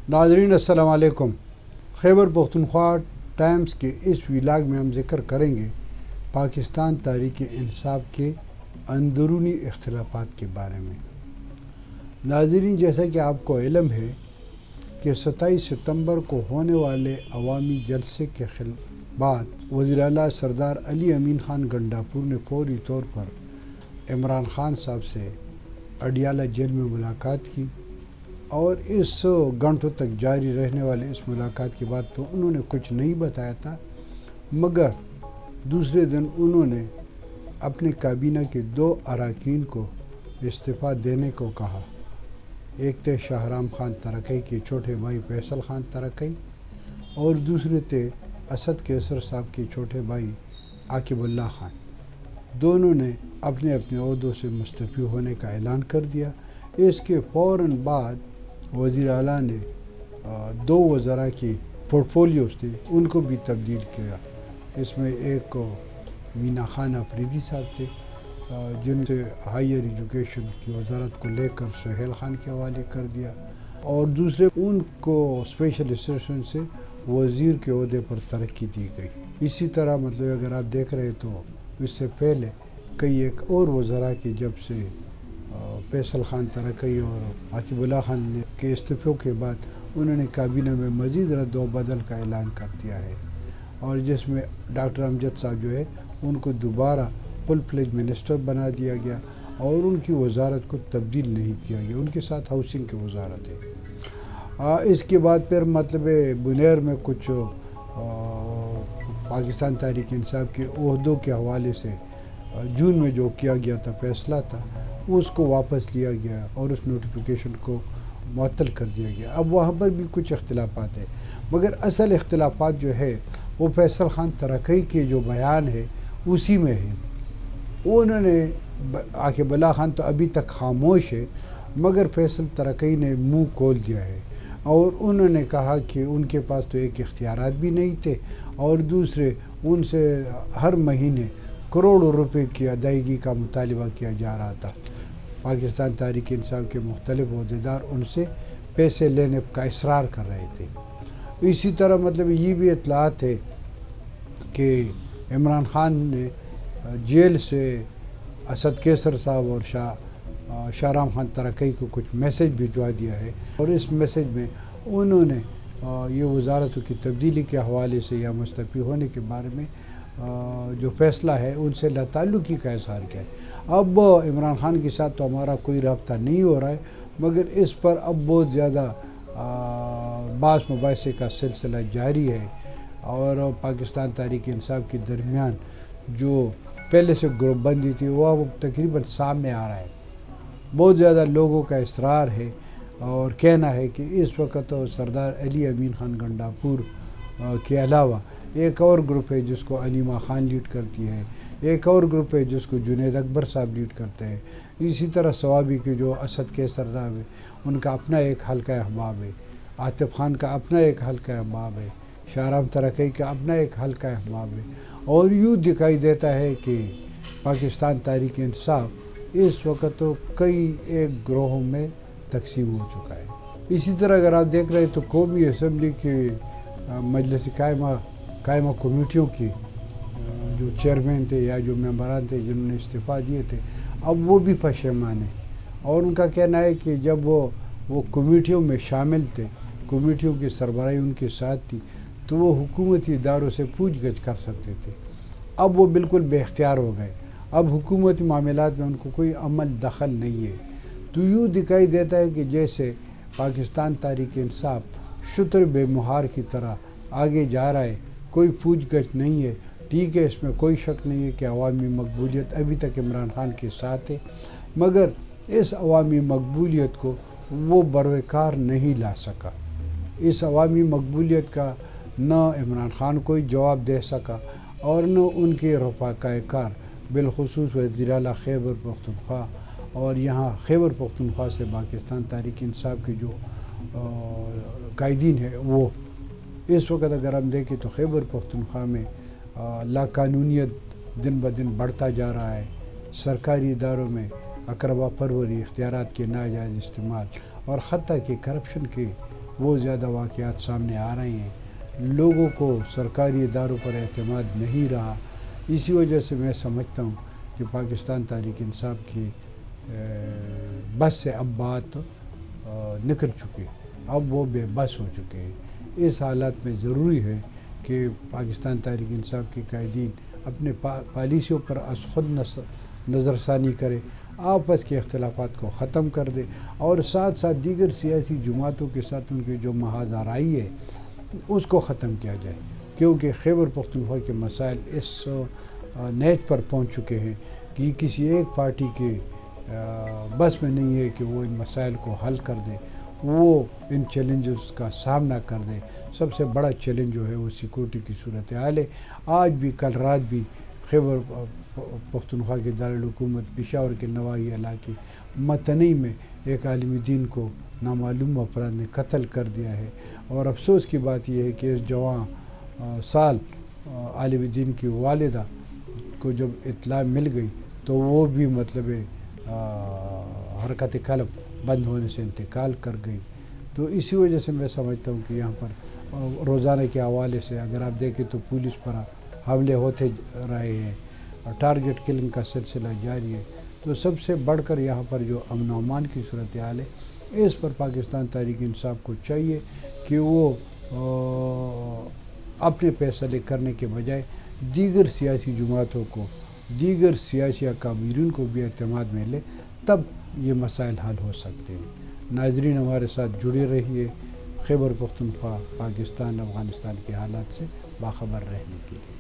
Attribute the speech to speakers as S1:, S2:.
S1: ناظرین السلام علیکم۔ خیبر پختونخوا ٹائمز کے اس ولاگ میں ہم ذکر کریں گے پاکستان تحریک انصاف کے اندرونی اختلافات کے بارے میں۔ ناظرین، جیسا کہ آپ کو علم ہے کہ 27 ستمبر کو ہونے والے عوامی جلسے کے بعد وزیر اعلیٰ سردار علی امین خان گنڈاپور نے فوری طور پر عمران خان صاحب سے اڈیالہ جیل میں ملاقات کی، اور اس گھنٹوں تک جاری رہنے والے اس ملاقات کے بعد تو انہوں نے کچھ نہیں بتایا تھا، مگر دوسرے دن انہوں نے اپنے کابینہ کے 2 اراکین کو استعفیٰ دینے کو کہا۔ ایک تھے شاہرام خان ترکی کے چھوٹے بھائی فیصل خان ترکی، اور دوسرے تھے اسد کیسر صاحب کے چھوٹے بھائی عاقب اللہ خان۔ دونوں نے اپنے اپنے عہدوں سے مستعفی ہونے کا اعلان کر دیا۔ اس کے فوراً بعد وزیر اعلیٰ نے 2 وزراء کی پورٹ فولیوز تھے ان کو بھی تبدیل کیا۔ اس میں ایک مینا خان آفریدی صاحب تھے جن سے ہائیر ایجوکیشن کی وزارت کو لے کر سہیل خان کے حوالے کر دیا، اور دوسرے ان کو اسپیشل اسسٹنٹ سے وزیر کے عہدے پر ترقی دی گئی۔ اسی طرح اگر آپ دیکھ رہے تو اس سے پہلے کئی ایک اور وزراء کی جب سے فیصل خان ترکی اور عاقب اللہ خان کے استعفوں کے بعد انہوں نے کابینہ میں مزید رد و بدل کا اعلان کر دیا ہے، اور جس میں ڈاکٹر امجد صاحب جو ہے ان کو دوبارہ فل فلیج منسٹر بنا دیا گیا، اور ان کی وزارت کو تبدیل نہیں کیا گیا، ان کے ساتھ ہاؤسنگ کی وزارت ہے۔ اس کے بعد پھر بنیر میں کچھ پاکستان تحریک انصاف کے عہدوں کے حوالے سے جون میں جو کیا گیا تھا فیصلہ تھا، اس کو واپس لیا گیا اور اس نوٹیفیکیشن کو معطل کر دیا گیا۔ اب وہاں پر بھی کچھ اختلافات ہیں، مگر اصل اختلافات جو ہے وہ فیصل خان ترکی کے جو بیان ہے اسی میں ہے۔ انہوں نے عاقب اللہ خان تو ابھی تک خاموش ہے، مگر فیصل ترکی نے منہ کھول دیا ہے، اور انہوں نے کہا کہ ان کے پاس تو ایک اختیارات بھی نہیں تھے، اور دوسرے ان سے ہر مہینے کروڑوں روپے کی ادائیگی کا مطالبہ کیا جا رہا تھا۔ پاکستان تحریک انصاف کے مختلف عہدیدار ان سے پیسے لینے کا اصرار کر رہے تھے۔ اسی طرح یہ بھی اطلاعات ہے کہ عمران خان نے جیل سے اسد کیسر صاحب اور شاہرام خان ترکی کو کچھ میسیج بھجوا دیا ہے، اور اس میسیج میں انہوں نے یہ وزارتوں کی تبدیلی کے حوالے سے یا مستعفی ہونے کے بارے میں جو فیصلہ ہے ان سے لا تعلقی کا اظہار کیا ہے۔ اب عمران خان کے ساتھ تو ہمارا کوئی رابطہ نہیں ہو رہا ہے، مگر اس پر اب بہت زیادہ بحث مباحثے کا سلسلہ جاری ہے، اور پاکستان تحریک انصاف کے درمیان جو پہلے سے گروپ بندی تھی وہ اب تقریباً سامنے آ رہا ہے۔ بہت زیادہ لوگوں کا اصرار ہے اور کہنا ہے کہ اس وقت سردار علی امین خان گنڈاپور کے علاوہ ایک اور گروپ ہے جس کو علیمہ خان لیڈ کرتی ہے، ایک اور گروپ ہے جس کو جنید اکبر صاحب لیڈ کرتے ہیں، اسی طرح ثوابی کے جو اسد کیسر صاحب ہے ان کا اپنا ایک حلقہ احباب ہے، عاطف خان کا اپنا ایک حلقہ احباب ہے، شاہرام ترکی کا اپنا ایک حلقہ احباب ہے، اور یوں دکھائی دیتا ہے کہ پاکستان تحریک انصاف اس وقت تو کئی ایک گروہوں میں تقسیم ہو چکا ہے۔ اسی طرح اگر آپ دیکھ رہے تو قومی اسمبلی کے مجلس قائمہ کمیٹیوں کی جو چیئرمین تھے یا جو ممبران تھے جنہوں نے استعفیٰ دیے تھے، اب وہ بھی پشیمان ہیں، اور ان کا کہنا ہے کہ جب وہ کمیٹیوں میں شامل تھے، کمیٹیوں کی سربراہی ان کے ساتھ تھی، تو وہ حکومتی اداروں سے پوچھ گچھ کر سکتے تھے۔ اب وہ بالکل بے اختیار ہو گئے، اب حکومتی معاملات میں ان کو کوئی عمل دخل نہیں ہے۔ تو یوں دکھائی دیتا ہے کہ جیسے پاکستان تحریک انصاف شتر بے مہار کی طرح آگے جا رہا ہے، کوئی پوچھ گچھ نہیں ہے۔ ٹھیک ہے، اس میں کوئی شک نہیں ہے کہ عوامی مقبولیت ابھی تک عمران خان کے ساتھ ہے، مگر اس عوامی مقبولیت کو وہ بروئے کار نہیں لا سکا۔ اس عوامی مقبولیت کا نہ عمران خان کوئی جواب دے سکا، اور نہ ان کے رفقائے کار، بالخصوص وزیر اعلیٰ خیبر پختونخوا، اور یہاں خیبر پختونخوا سے پاکستان تحریک انصاف کے جو قائدین ہیں وہ اس وقت اگر ہم دیکھیں تو خیبر پختونخوا میں لاقانونیت دن بدن بڑھتا جا رہا ہے۔ سرکاری اداروں میں اقربا پروری، اختیارات کے ناجائز استعمال، اور حتیٰ کہ کرپشن کے وہ زیادہ واقعات سامنے آ رہے ہیں. لوگوں کو سرکاری اداروں پر اعتماد نہیں رہا. اسی وجہ سے میں سمجھتا ہوں کہ پاکستان تحریک انصاف کی بس سے اب بات نکل چکی ہے. اب وہ بے بس ہو چکے ہیں. اس حالات میں ضروری ہے کہ پاکستان تحریک انصاف کے قائدین اپنے پالیسیوں پر از خود نظر ثانی کرے، آپس کے اختلافات کو ختم کر دے، اور ساتھ ساتھ دیگر سیاسی جماعتوں کے ساتھ ان کی جو محاذ آرائی ہے اس کو ختم کیا جائے. کیونکہ خیبر پختونخوا کے مسائل اس نیچ پر پہنچ چکے ہیں کہ کسی ایک پارٹی کے بس میں نہیں ہے کہ وہ ان مسائل کو حل کر دے، وہ ان چیلنجز کا سامنا کر دے. سب سے بڑا چیلنج جو ہے وہ سیکورٹی کی صورتحال ہے. آج بھی کل رات بھی خیبر پختونخوا کے دارالحکومت پشاور کے نواحی علاقے متنی میں ایک عالم دین کو نامعلوم افراد نے قتل کر دیا ہے. اور افسوس کی بات یہ ہے کہ اس جوان سال عالم دین کی والدہ کو جب اطلاع مل گئی تو وہ بھی مطلب حرکت قلب بند ہونے سے انتقال کر گئی. تو اسی وجہ سے میں سمجھتا ہوں کہ یہاں پر روزانہ کے حوالے سے اگر آپ دیکھیں تو پولیس پر حملے ہوتے رہے ہیں، ٹارگٹ کلنگ کا سلسلہ جاری ہے. تو سب سے بڑھ کر یہاں پر جو امن و امان کی صورتحال ہے، اس پر پاکستان تحریک انصاف کو چاہیے کہ وہ اپنے فیصلے کرنے کے بجائے دیگر سیاسی جماعتوں کو، دیگر سیاسی اکابرین کو بھی اعتماد میں لے، تب یہ مسائل حل ہو سکتے ہیں. ناظرین ہمارے ساتھ جڑے رہیے خیبر پختونخوا، پاکستان، افغانستان کے حالات سے باخبر رہنے کے لیے.